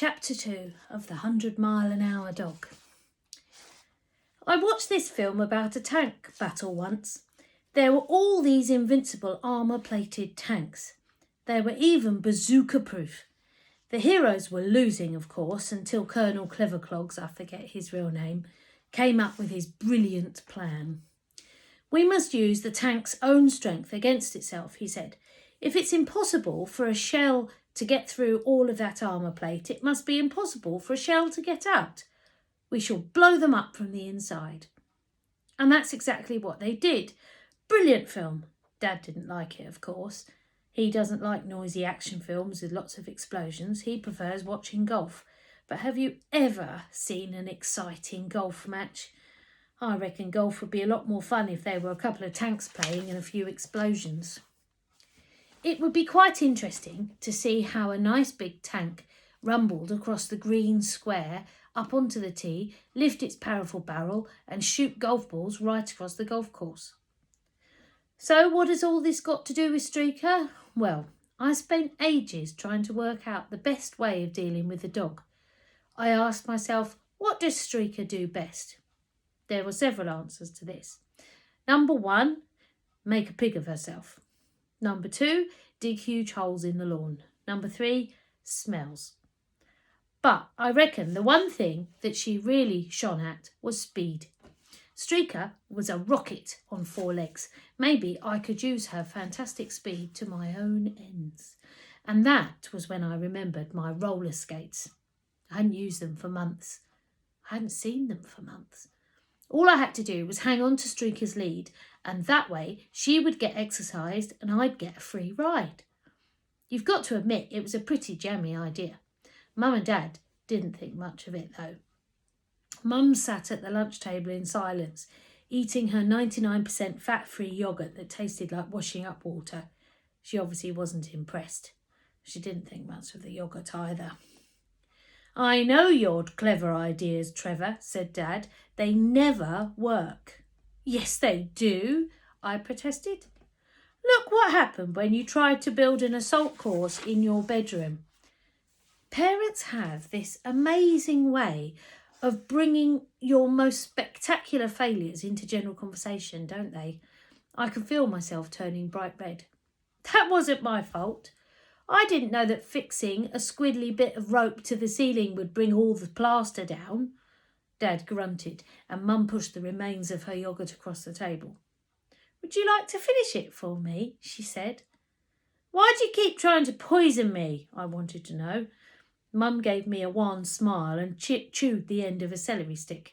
Chapter 2 of The 100-Mile-an-Hour Dog. I watched this film about a tank battle once. There were all these invincible armour-plated tanks. They were even bazooka-proof. The heroes were losing, of course, until Colonel Cleverclogs, I forget his real name, came up with his brilliant plan. We must use the tank's own strength against itself, he said. If it's impossible for a shell to get through all of that armour plate, it must be impossible for a shell to get out. We shall blow them up from the inside. And that's exactly what they did. Brilliant film. Dad didn't like it, of course. He doesn't like noisy action films with lots of explosions. He prefers watching golf. But have you ever seen an exciting golf match? I reckon golf would be a lot more fun if there were a couple of tanks playing and a few explosions. It would be quite interesting to see how a nice big tank rumbled across the green square up onto the tee, lift its powerful barrel and shoot golf balls right across the golf course. So what has all this got to do with Streaker? Well, I spent ages trying to work out the best way of dealing with the dog. I asked myself, what does Streaker do best? There were several answers to this. Number 1, make a pig of herself. Number 2, dig huge holes in the lawn. Number 3, smells. But I reckon the one thing that she really shone at was speed. Streaker was a rocket on 4 legs. Maybe I could use her fantastic speed to my own ends. And that was when I remembered my roller skates. I hadn't used them for months. I hadn't seen them for months. All I had to do was hang on to Streaker's lead, and that way she would get exercised and I'd get a free ride. You've got to admit it was a pretty jammy idea. Mum and Dad didn't think much of it though. Mum sat at the lunch table in silence, eating her 99% fat-free yoghurt that tasted like washing up water. She obviously wasn't impressed. She didn't think much of the yoghurt either. I know your clever ideas, Trevor, said Dad. They never work. Yes, they do, I protested. Look what happened when you tried to build an assault course in your bedroom. Parents have this amazing way of bringing your most spectacular failures into general conversation, don't they? I can feel myself turning bright red. That wasn't my fault. I didn't know that fixing a squiddly bit of rope to the ceiling would bring all the plaster down. Dad grunted and Mum pushed the remains of her yoghurt across the table. Would you like to finish it for me? She said. Why do you keep trying to poison me? I wanted to know. Mum gave me a wan smile and chewed the end of a celery stick.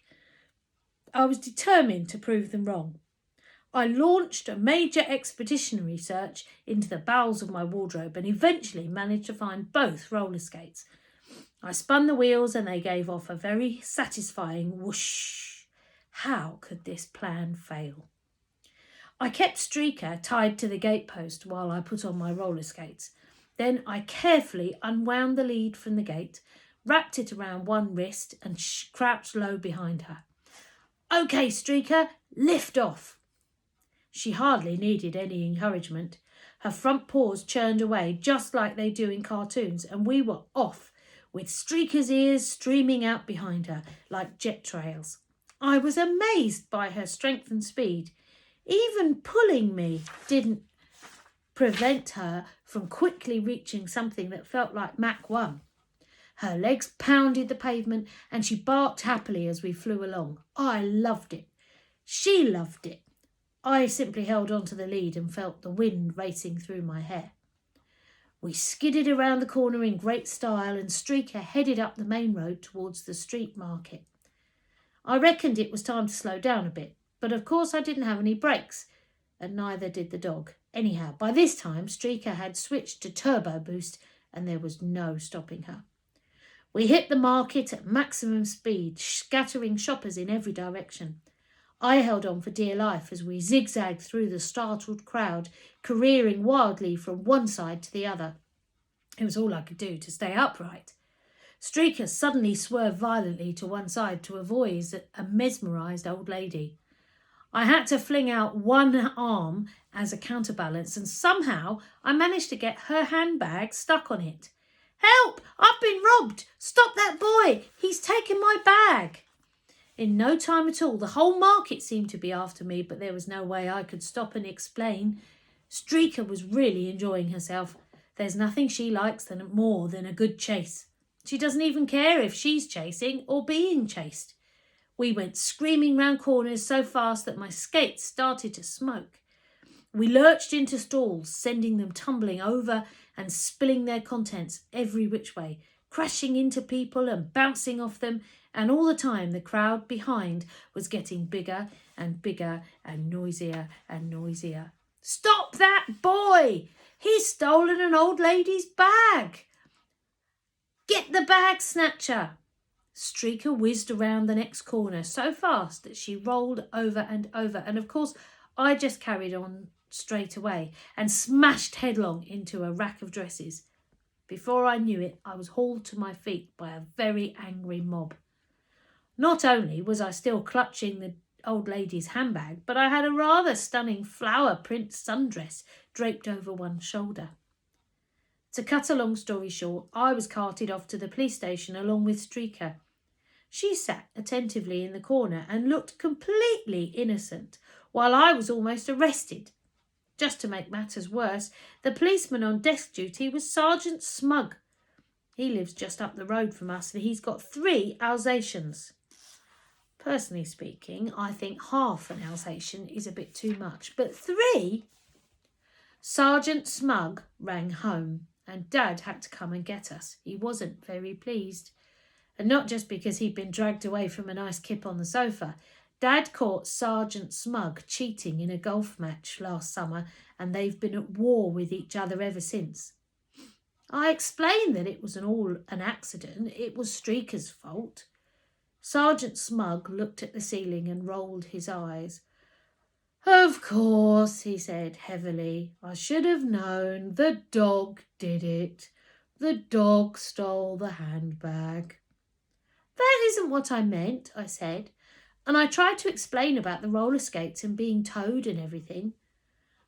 I was determined to prove them wrong. I launched a major expeditionary search into the bowels of my wardrobe and eventually managed to find both roller skates. I spun the wheels and they gave off a very satisfying whoosh. How could this plan fail? I kept Streaker tied to the gatepost while I put on my roller skates. Then I carefully unwound the lead from the gate, wrapped it around one wrist and crouched low behind her. Okay, Streaker, lift off. She hardly needed any encouragement. Her front paws churned away just like they do in cartoons, and we were off, with Streaker's ears streaming out behind her like jet trails. I was amazed by her strength and speed. Even pulling me didn't prevent her from quickly reaching something that felt like Mach 1. Her legs pounded the pavement and she barked happily as we flew along. I loved it. She loved it. I simply held on to the lead and felt the wind racing through my hair. We skidded around the corner in great style and Streaker headed up the main road towards the street market. I reckoned it was time to slow down a bit, but of course I didn't have any brakes, and neither did the dog. Anyhow, by this time Streaker had switched to turbo boost and there was no stopping her. We hit the market at maximum speed, scattering shoppers in every direction. I held on for dear life as we zigzagged through the startled crowd, careering wildly from one side to the other. It was all I could do to stay upright. Streaker suddenly swerved violently to one side to avoid a mesmerised old lady. I had to fling out one arm as a counterbalance and somehow I managed to get her handbag stuck on it. "Help! I've been robbed! Stop that boy! He's taken my bag!" In no time at all, the whole market seemed to be after me, but there was no way I could stop and explain. Streaker was really enjoying herself. There's nothing she likes more than a good chase. She doesn't even care if she's chasing or being chased. We went screaming round corners so fast that my skates started to smoke. We lurched into stalls, sending them tumbling over and spilling their contents every which way, crashing into people and bouncing off them, and all the time the crowd behind was getting bigger and bigger and noisier and noisier. "Stop that boy! He's stolen an old lady's bag! Get the bag snatcher!" Streaker whizzed around the next corner so fast that she rolled over and over, and of course I just carried on straight away and smashed headlong into a rack of dresses. Before I knew it, I was hauled to my feet by a very angry mob. Not only was I still clutching the old lady's handbag, but I had a rather stunning flower print sundress draped over one shoulder. To cut a long story short, I was carted off to the police station along with Streaker. She sat attentively in the corner and looked completely innocent, while I was almost arrested. Just to make matters worse, the policeman on desk duty was Sgt Smug. He lives just up the road from us and he's got 3 Alsatians. Personally speaking, I think half an Alsatian is a bit too much, but 3? Sgt Smug rang home and Dad had to come and get us. He wasn't very pleased. And not just because he'd been dragged away from a nice kip on the sofa. Dad caught Sgt Smug cheating in a golf match last summer and they've been at war with each other ever since. I explained that it was all an accident. It was Streaker's fault. Sgt Smug looked at the ceiling and rolled his eyes. "Of course," he said heavily. "I should have known. The dog did it. The dog stole the handbag." "That isn't what I meant," I said, and I tried to explain about the roller skates and being towed and everything.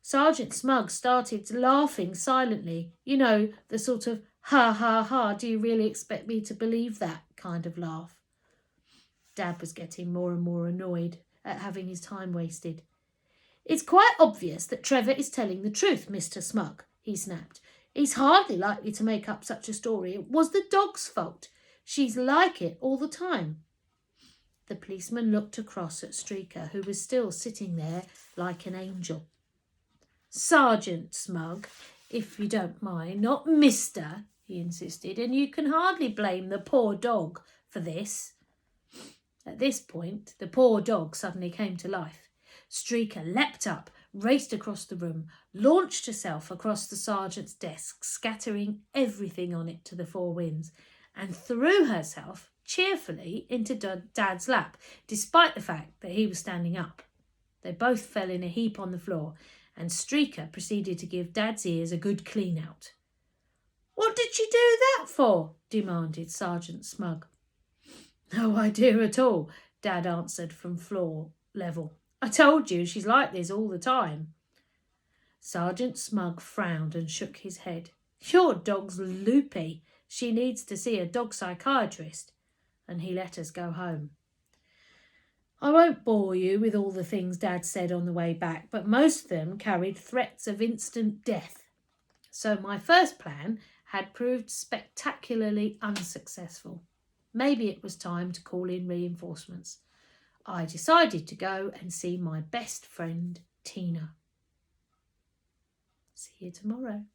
Sgt Smug started laughing silently. You know, the sort of ha ha ha, do you really expect me to believe that kind of laugh. Dad was getting more and more annoyed at having his time wasted. "It's quite obvious that Trevor is telling the truth, Mr. Smug," he snapped. "He's hardly likely to make up such a story. It was the dog's fault. She's like it all the time." The policeman looked across at Streaker, who was still sitting there like an angel. "Sergeant Smug, if you don't mind, not Mr., he insisted, "and you can hardly blame the poor dog for this." At this point, the poor dog suddenly came to life. Streaker leapt up, raced across the room, launched herself across the sergeant's desk, scattering everything on it to the 4 winds, and threw herself cheerfully into Dad's lap, despite the fact that he was standing up. They both fell in a heap on the floor, and Streaker proceeded to give Dad's ears a good clean out. "What did she do that for?" demanded Sergeant Smug. "No idea at all," Dad answered from floor level. "I told you she's like this all the time." Sergeant Smug frowned and shook his head. "Your dog's loopy. She needs to see a dog psychiatrist." And he let us go home. I won't bore you with all the things Dad said on the way back, but most of them carried threats of instant death. So my first plan had proved spectacularly unsuccessful. Maybe it was time to call in reinforcements. I decided to go and see my best friend, Tina. See you tomorrow.